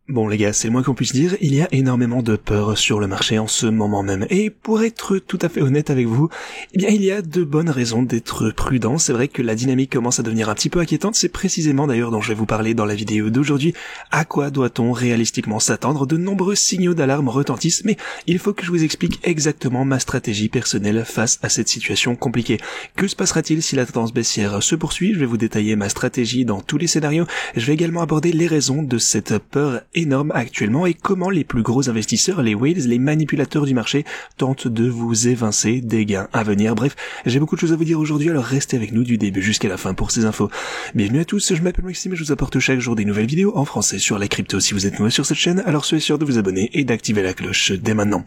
Bon les gars, c'est le moins qu'on puisse dire, il y a énormément de peur sur le marché en ce moment même. Et pour être tout à fait honnête avec vous, eh bien il y a de bonnes raisons d'être prudent. C'est vrai que la dynamique commence à devenir un petit peu inquiétante. C'est précisément d'ailleurs dont je vais vous parler dans la vidéo d'aujourd'hui. À quoi doit-on réalistiquement s'attendre? De nombreux signaux d'alarme retentissent, mais il faut que je vous explique exactement ma stratégie personnelle face à cette situation compliquée. Que se passera-t-il si la tendance baissière se poursuit? Je vais vous détailler ma stratégie dans tous les scénarios. Je vais également aborder les raisons de cette peur énorme actuellement et comment les plus gros investisseurs, les whales, les manipulateurs du marché tentent de vous évincer des gains à venir. Bref, j'ai beaucoup de choses à vous dire aujourd'hui, alors restez avec nous du début jusqu'à la fin pour ces infos. Bienvenue à tous, je m'appelle Maxime et je vous apporte chaque jour des nouvelles vidéos en français sur la crypto. Si vous êtes nouveau sur cette chaîne, alors soyez sûr de vous abonner et d'activer la cloche dès maintenant.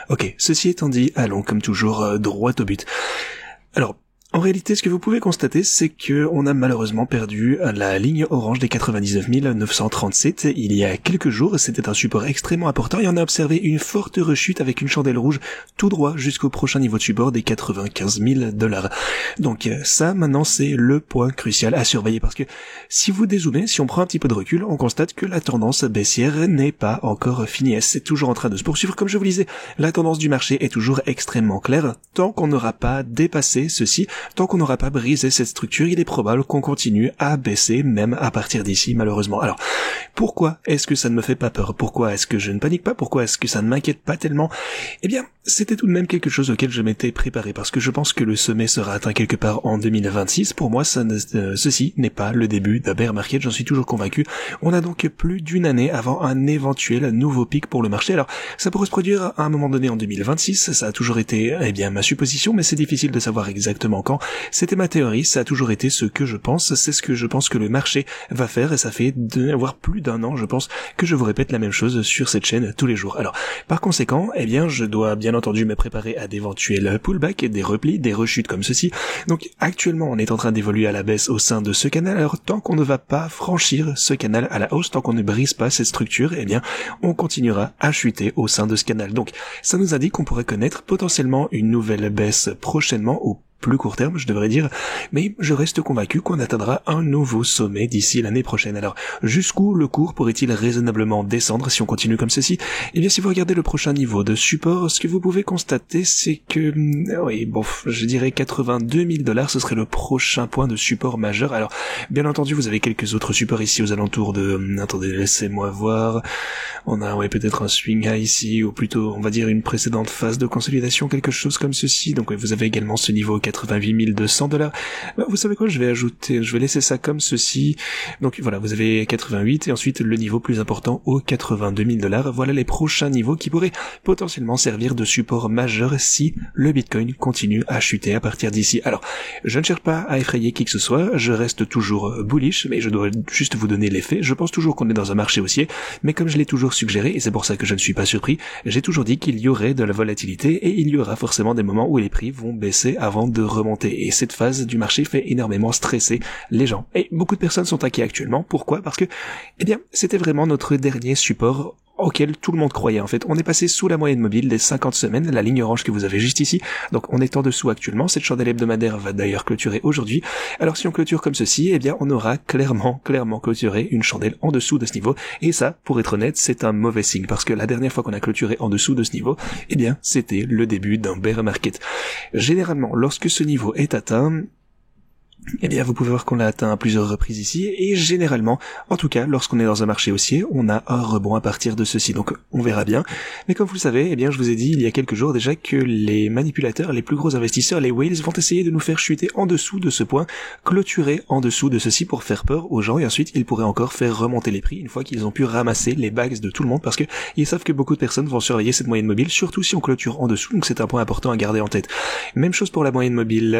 Ok, ceci étant dit, allons comme toujours droit au but. Alors, en réalité, ce que vous pouvez constater, c'est que on a malheureusement perdu la ligne orange des 99 937 il y a quelques jours. C'était un support extrêmement important et on a observé une forte rechute avec une chandelle rouge tout droit jusqu'au prochain niveau de support des 95 000 $. Donc ça, maintenant, c'est le point crucial à surveiller parce que si vous dézoomez, si on prend un petit peu de recul, on constate que la tendance baissière n'est pas encore finie. C'est toujours en train de se poursuivre. Comme je vous le disais, la tendance du marché est toujours extrêmement claire. Tant qu'on n'aura pas dépassé ceci, tant qu'on n'aura pas brisé cette structure, il est probable qu'on continue à baisser même à partir d'ici, malheureusement. Alors, pourquoi est-ce que ça ne me fait pas peur? Pourquoi est-ce que je ne panique pas? Pourquoi est-ce que ça ne m'inquiète pas tellement? Eh bien, c'était tout de même quelque chose auquel je m'étais préparé, parce que je pense que le sommet sera atteint quelque part en 2026. Pour moi, ceci n'est pas le début d'un bear market, j'en suis toujours convaincu. On a donc plus d'une année avant un éventuel nouveau pic pour le marché. Alors, ça pourrait se produire à un moment donné en 2026, ça a toujours été, eh bien, ma supposition, mais c'est difficile de savoir exactement quand. C'était ma théorie, ça a toujours été ce que je pense, c'est ce que je pense que le marché va faire, et ça fait voire plus d'un an, je pense, que je vous répète la même chose sur cette chaîne tous les jours. Alors, par conséquent, eh bien, je dois bien entendu me préparer à d'éventuels pullbacks, des replis, des rechutes comme ceci. Donc, actuellement, on est en train d'évoluer à la baisse au sein de ce canal. Alors, tant qu'on ne va pas franchir ce canal à la hausse, tant qu'on ne brise pas cette structure, eh bien, on continuera à chuter au sein de ce canal. Donc, ça nous indique qu'on pourrait connaître potentiellement une nouvelle baisse prochainement, au plus court terme, je devrais dire, mais je reste convaincu qu'on atteindra un nouveau sommet d'ici l'année prochaine. Alors, jusqu'où le cours pourrait-il raisonnablement descendre si on continue comme ceci? Eh bien, si vous regardez le prochain niveau de support, ce que vous pouvez constater, c'est que, oui, bon, je dirais 82 000 $, ce serait le prochain point de support majeur. Alors, bien entendu, vous avez quelques autres supports ici aux alentours de, attendez, laissez-moi voir, on a, ouais, peut-être un swing high ici, ou plutôt, on va dire une précédente phase de consolidation, quelque chose comme ceci. Donc, vous avez également ce niveau 88 200 $. Vous savez quoi, je vais laisser ça comme ceci. Donc voilà, vous avez 88 et ensuite le niveau plus important au 82 000 $. Voilà les prochains niveaux qui pourraient potentiellement servir de support majeur si le Bitcoin continue à chuter à partir d'ici. Alors, je ne cherche pas à effrayer qui que ce soit, je reste toujours bullish, mais je dois juste vous donner les faits. Je pense toujours qu'on est dans un marché haussier, mais comme je l'ai toujours suggéré, et c'est pour ça que je ne suis pas surpris, j'ai toujours dit qu'il y aurait de la volatilité et il y aura forcément des moments où les prix vont baisser avant de remonter, et cette phase du marché fait énormément stresser les gens. Et beaucoup de personnes sont inquiets actuellement. Pourquoi? Parce que, eh bien, c'était vraiment notre dernier support auquel tout le monde croyait. En fait, on est passé sous la moyenne mobile des 50 semaines, la ligne orange que vous avez juste ici. Donc, on est en dessous actuellement. Cette chandelle hebdomadaire va d'ailleurs clôturer aujourd'hui. Alors, si on clôture comme ceci, eh bien, on aura clairement clôturé une chandelle en dessous de ce niveau. Et ça, pour être honnête, c'est un mauvais signe, parce que la dernière fois qu'on a clôturé en dessous de ce niveau, eh bien, c'était le début d'un bear market. Généralement, lorsque ce niveau est atteint, eh bien, vous pouvez voir qu'on l'a atteint à plusieurs reprises ici, et généralement, en tout cas, lorsqu'on est dans un marché haussier, on a un rebond à partir de ceci, donc on verra bien. Mais comme vous le savez, eh bien, je vous ai dit il y a quelques jours déjà que les manipulateurs, les plus gros investisseurs, les whales, vont essayer de nous faire chuter en dessous de ce point, clôturer en dessous de ceci pour faire peur aux gens, et ensuite, ils pourraient encore faire remonter les prix une fois qu'ils ont pu ramasser les bags de tout le monde, parce que ils savent que beaucoup de personnes vont surveiller cette moyenne mobile, surtout si on clôture en dessous, donc c'est un point important à garder en tête. Même chose pour la moyenne mobile,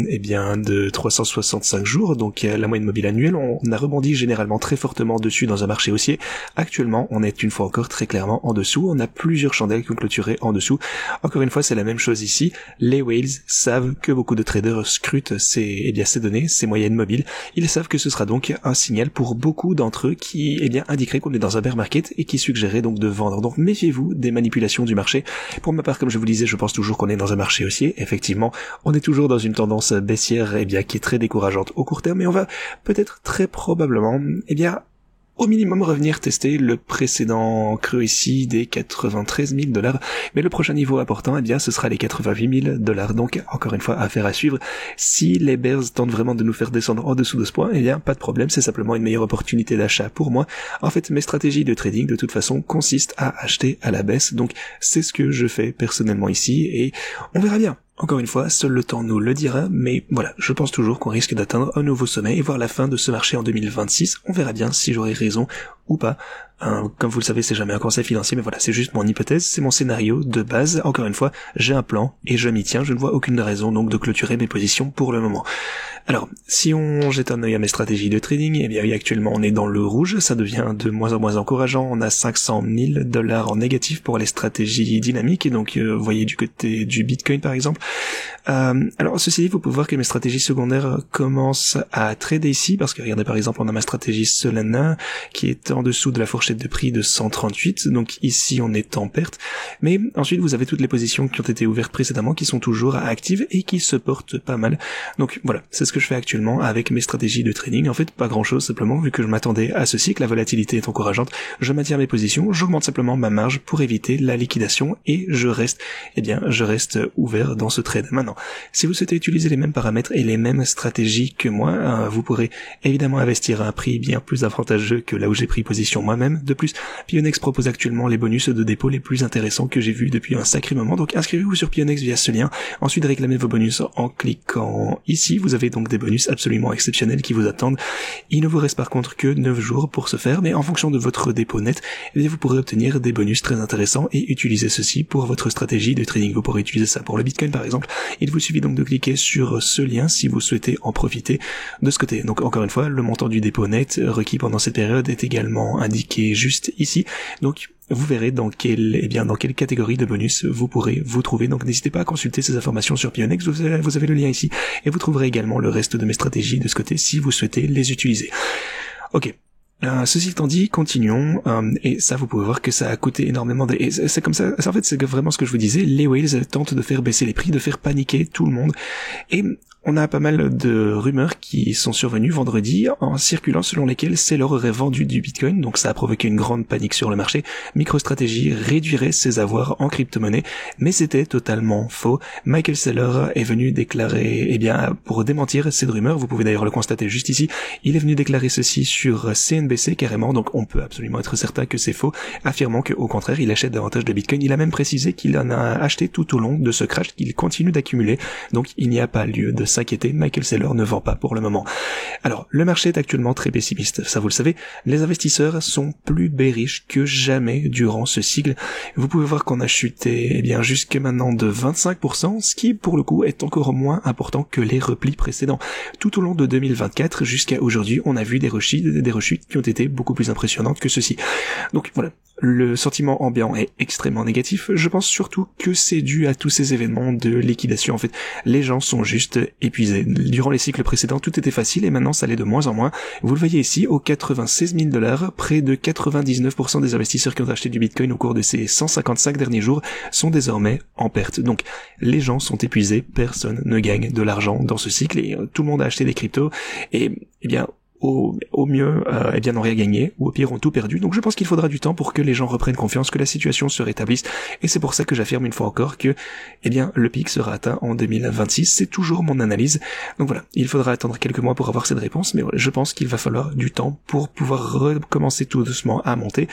eh bien, de 365 jours, donc la moyenne mobile annuelle, on a rebondi généralement très fortement dessus dans un marché haussier. Actuellement, on est une fois encore très clairement en dessous, on a plusieurs chandelles qui ont clôturé en dessous. Encore une fois, c'est la même chose ici. Les whales savent que beaucoup de traders scrutent ces données, ces moyennes mobiles. Ils savent que ce sera donc un signal pour beaucoup d'entre eux qui, indiquerait qu'on est dans un bear market et qui suggérait donc de vendre. Donc méfiez-vous des manipulations du marché. Pour ma part, comme je vous le disais, je pense toujours qu'on est dans un marché haussier. Effectivement, on est toujours dans une tendance baissière, qui est très décourageante au court terme, mais on va peut-être très probablement, au minimum revenir tester le précédent creux ici des 93 000 $. Mais le prochain niveau important, eh bien, ce sera les 88 000 $. Donc, encore une fois, affaire à suivre. Si les bears tentent vraiment de nous faire descendre en dessous de ce point, eh bien, pas de problème, c'est simplement une meilleure opportunité d'achat pour moi. En fait, mes stratégies de trading, de toute façon, consistent à acheter à la baisse. Donc, c'est ce que je fais personnellement ici et on verra bien. Encore une fois, seul le temps nous le dira, mais voilà, je pense toujours qu'on risque d'atteindre un nouveau sommet et voir la fin de ce marché en 2026. On verra bien si j'aurai raison ou pas. Comme vous le savez, c'est jamais un conseil financier, mais voilà, c'est juste mon hypothèse, c'est mon scénario de base. Encore une fois, j'ai un plan et je m'y tiens. Je ne vois aucune raison donc de clôturer mes positions pour le moment. Alors, si on jette un œil à mes stratégies de trading, eh bien oui, actuellement on est dans le rouge, ça devient de moins en moins encourageant. On a 500 000 $ en négatif pour les stratégies dynamiques, et donc vous voyez du côté du Bitcoin par exemple. Alors ceci dit, vous pouvez voir que mes stratégies secondaires commencent à trader ici, parce que regardez par exemple, on a ma stratégie Solana qui est en dessous de la fourchette de prix de 138, donc ici on est en perte, mais ensuite vous avez toutes les positions qui ont été ouvertes précédemment qui sont toujours actives et qui se portent pas mal. Donc voilà, c'est ce que je fais actuellement avec mes stratégies de trading. En fait, pas grand chose, simplement, vu que je m'attendais à ceci, que la volatilité est encourageante, je maintiens mes positions, j'augmente simplement ma marge pour éviter la liquidation et je reste ouvert dans ce trade. Maintenant, si vous souhaitez utiliser les mêmes paramètres et les mêmes stratégies que moi, vous pourrez évidemment investir à un prix bien plus avantageux que là où j'ai pris position moi-même. De plus, Pionex propose actuellement les bonus de dépôt les plus intéressants que j'ai vus depuis un sacré moment, donc inscrivez-vous sur Pionex via ce lien, ensuite réclamez vos bonus en cliquant ici. Vous avez donc des bonus absolument exceptionnels qui vous attendent. Il ne vous reste par contre que 9 jours pour ce faire, mais en fonction de votre dépôt net, eh bien, vous pourrez obtenir des bonus très intéressants et utiliser ceci pour votre stratégie de trading. Vous pourrez utiliser ça pour le Bitcoin par exemple. Il vous suffit donc de cliquer sur ce lien si vous souhaitez en profiter de ce côté. Donc encore une fois, le montant du dépôt net requis pendant cette période est également indiqué juste ici. Donc vous verrez dans quelle catégorie de bonus vous pourrez vous trouver. Donc n'hésitez pas à consulter ces informations sur Pionex, vous avez le lien ici, et vous trouverez également le reste de mes stratégies de ce côté si vous souhaitez les utiliser. Ok. Ceci étant dit, continuons, et ça vous pouvez voir que ça a coûté énormément et c'est comme ça, en fait c'est vraiment ce que je vous disais, les whales tentent de faire baisser les prix, de faire paniquer tout le monde, et on a pas mal de rumeurs qui sont survenues vendredi en circulant selon lesquelles Saylor aurait vendu du Bitcoin, donc ça a provoqué une grande panique sur le marché. MicroStrategy réduirait ses avoirs en crypto-monnaie, mais c'était totalement faux. Michael Saylor est venu déclarer, pour démentir cette rumeur, vous pouvez d'ailleurs le constater juste ici, il est venu déclarer ceci sur CNBC carrément, donc on peut absolument être certain que c'est faux, affirmant qu'au contraire il achète davantage de Bitcoin. Il a même précisé qu'il en a acheté tout au long de ce crash, qu'il continue d'accumuler, donc il n'y a pas lieu de s'inquiéter, Michael Saylor ne vend pas pour le moment. Alors, le marché est actuellement très pessimiste, ça vous le savez, les investisseurs sont plus bearish que jamais durant ce cycle. Vous pouvez voir qu'on a chuté, jusque maintenant de 25%, ce qui, pour le coup, est encore moins important que les replis précédents. Tout au long de 2024, jusqu'à aujourd'hui, on a vu des rechutes qui ont été beaucoup plus impressionnantes que ceci. Donc, voilà. Le sentiment ambiant est extrêmement négatif. Je pense surtout que c'est dû à tous ces événements de liquidation. En fait, les gens sont juste épuisés. Durant les cycles précédents, tout était facile et maintenant ça l'est de moins en moins. Vous le voyez ici, aux 96 000 $, près de 99% des investisseurs qui ont acheté du Bitcoin au cours de ces 155 derniers jours sont désormais en perte. Donc, les gens sont épuisés, personne ne gagne de l'argent dans ce cycle et tout le monde a acheté des cryptos et, au mieux, n'ont rien gagné, ou au pire ont tout perdu. Donc je pense qu'il faudra du temps pour que les gens reprennent confiance, que la situation se rétablisse, et c'est pour ça que j'affirme une fois encore que, le pic sera atteint en 2026. C'est toujours mon analyse. Donc voilà, il faudra attendre quelques mois pour avoir cette réponse, mais je pense qu'il va falloir du temps pour pouvoir recommencer tout doucement à monter.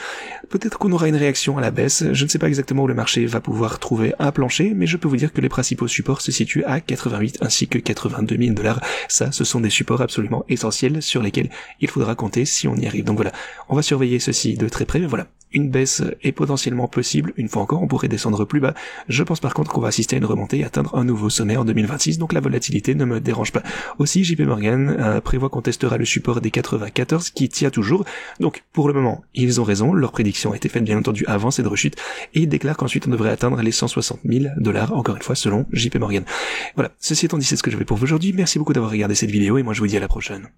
Peut-être qu'on aura une réaction à la baisse. Je ne sais pas exactement où le marché va pouvoir trouver un plancher, mais je peux vous dire que les principaux supports se situent à 88 ainsi que 82 000 $. Ça, ce sont des supports absolument essentiels sur lesquels il faudra compter si on y arrive. Donc voilà, on va surveiller ceci de très près, mais voilà, une baisse est potentiellement possible. Une fois encore, on pourrait descendre plus bas. Je pense par contre qu'on va assister à une remontée et atteindre un nouveau sommet en 2026, donc la volatilité ne me dérange pas. Aussi, JP Morgan prévoit qu'on testera le support des 94 qui tient toujours. Donc pour le moment, ils ont raison, leur prédiction a été faite bien entendu avant cette rechute, et ils déclarent qu'ensuite on devrait atteindre les 160 000 $, encore une fois selon JP Morgan. Voilà, ceci étant dit, c'est ce que j'avais pour vous aujourd'hui. Merci beaucoup d'avoir regardé cette vidéo et moi je vous dis à la prochaine.